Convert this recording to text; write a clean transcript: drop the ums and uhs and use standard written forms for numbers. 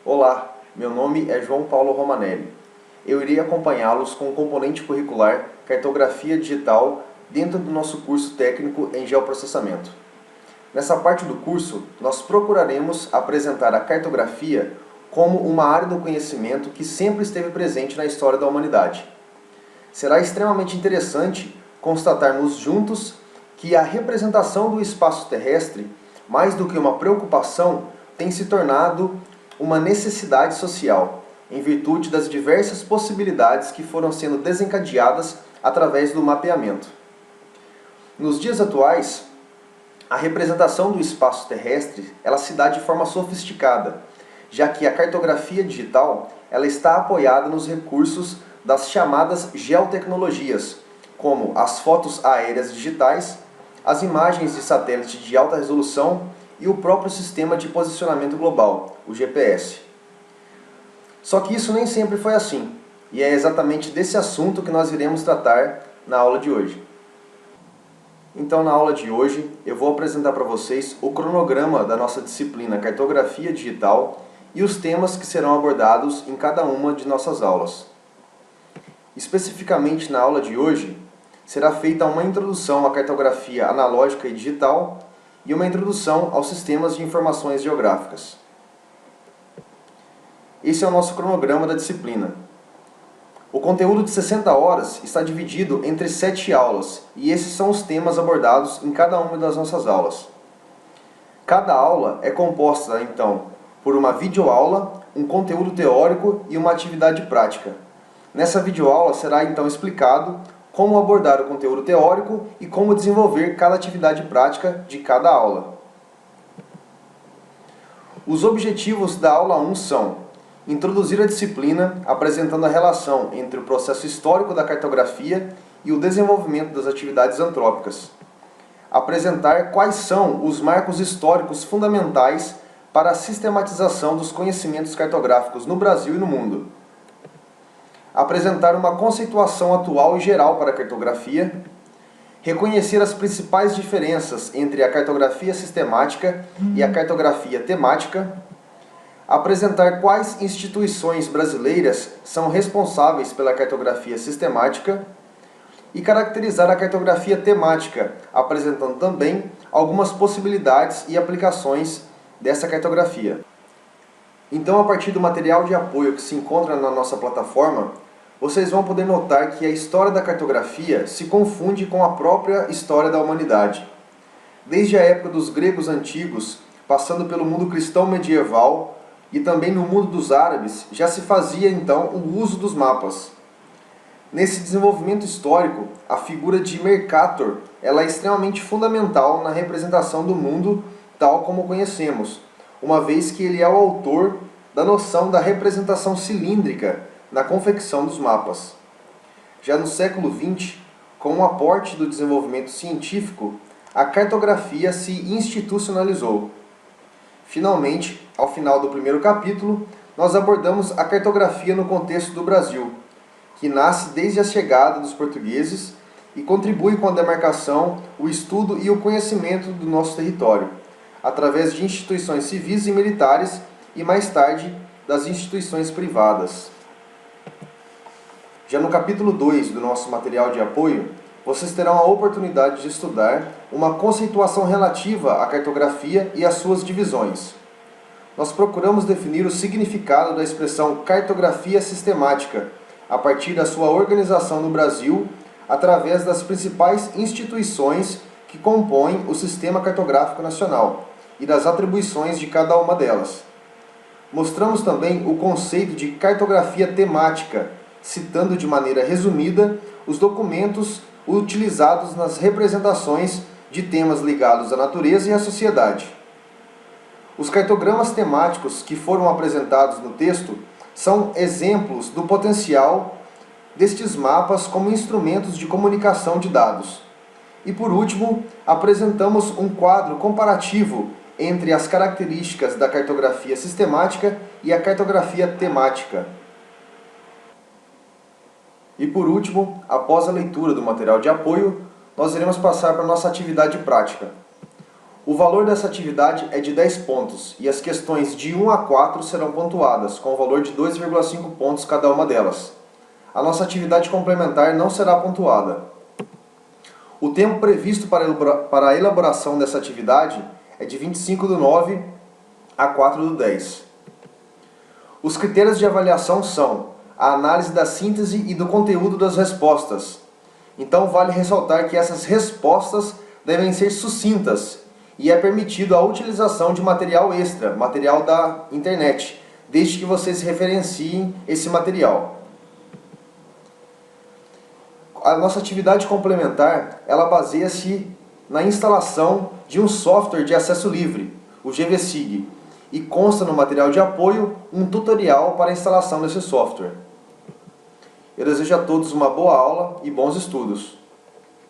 Olá, meu nome é João Paulo Romanelli. Eu irei acompanhá-los com o componente curricular Cartografia Digital dentro do nosso curso técnico em Geoprocessamento. Nessa parte do curso, nós procuraremos apresentar a cartografia como uma área do conhecimento que sempre esteve presente na história da humanidade. Será extremamente interessante constatarmos juntos que a representação do espaço terrestre, mais do que uma preocupação, tem se tornado uma necessidade social, em virtude das diversas possibilidades que foram sendo desencadeadas através do mapeamento. Nos dias atuais, a representação do espaço terrestre ela se dá de forma sofisticada, já que a cartografia digital ela está apoiada nos recursos das chamadas geotecnologias, como as fotos aéreas digitais, as imagens de satélite de alta resolução e o próprio sistema de posicionamento global, o GPS. Só que isso nem sempre foi assim, e é exatamente desse assunto que nós iremos tratar na aula de hoje. Então, na aula de hoje, eu vou apresentar para vocês o cronograma da nossa disciplina Cartografia Digital e os temas que serão abordados em cada uma de nossas aulas. Especificamente na aula de hoje, será feita uma introdução à cartografia analógica e digital e uma introdução aos sistemas de informações geográficas. Esse é o nosso cronograma da disciplina. O conteúdo de 60 horas está dividido entre 7 aulas, e esses são os temas abordados em cada uma das nossas aulas. Cada aula é composta, então, por uma videoaula, um conteúdo teórico e uma atividade prática. Nessa videoaula será, então, explicado como abordar o conteúdo teórico e como desenvolver cada atividade prática de cada aula. Os objetivos da aula 1 são: introduzir a disciplina, apresentando a relação entre o processo histórico da cartografia e o desenvolvimento das atividades antrópicas. Apresentar quais são os marcos históricos fundamentais para a sistematização dos conhecimentos cartográficos no Brasil e no mundo. Apresentar uma conceituação atual e geral para a cartografia. Reconhecer as principais diferenças entre a cartografia sistemática e a cartografia temática. Apresentar quais instituições brasileiras são responsáveis pela cartografia sistemática. E caracterizar a cartografia temática, apresentando também algumas possibilidades e aplicações dessa cartografia. Então, a partir do material de apoio que se encontra na nossa plataforma, vocês vão poder notar que a história da cartografia se confunde com a própria história da humanidade. Desde a época dos gregos antigos, passando pelo mundo cristão medieval e também no mundo dos árabes, já se fazia então o uso dos mapas. Nesse desenvolvimento histórico, a figura de Mercator ela é extremamente fundamental na representação do mundo tal como o conhecemos, uma vez que ele é o autor da noção da representação cilíndrica na confecção dos mapas. Já no século XX, com o aporte do desenvolvimento científico, a cartografia se institucionalizou. Finalmente, ao final do primeiro capítulo, nós abordamos a cartografia no contexto do Brasil, que nasce desde a chegada dos portugueses e contribui com a demarcação, o estudo e o conhecimento do nosso território, através de instituições civis e militares e, mais tarde, das instituições privadas. Já no capítulo 2 do nosso material de apoio, vocês terão a oportunidade de estudar uma conceituação relativa à cartografia e às suas divisões. Nós procuramos definir o significado da expressão cartografia sistemática, a partir da sua organização no Brasil, através das principais instituições que compõem o Sistema Cartográfico Nacional e das atribuições de cada uma delas. Mostramos também o conceito de cartografia temática, citando de maneira resumida os documentos utilizados nas representações de temas ligados à natureza e à sociedade. Os cartogramas temáticos que foram apresentados no texto são exemplos do potencial destes mapas como instrumentos de comunicação de dados. E por último, apresentamos um quadro comparativo entre as características da cartografia sistemática e a cartografia temática. E por último, após a leitura do material de apoio, nós iremos passar para a nossa atividade prática. O valor dessa atividade é de 10 pontos e as questões de 1 a 4 serão pontuadas, com o valor de 2,5 pontos cada uma delas. A nossa atividade complementar não será pontuada. O tempo previsto para a elaboração dessa atividade é de 25/9 a 4/10. Os critérios de avaliação são a análise da síntese e do conteúdo das respostas. Então vale ressaltar que essas respostas devem ser sucintas e é permitido a utilização de material extra, material da internet, desde que vocês referenciem esse material. A nossa atividade complementar, ela baseia-se na instalação de um software de acesso livre, o GVSig, e consta no material de apoio um tutorial para a instalação desse software. Eu desejo a todos uma boa aula e bons estudos.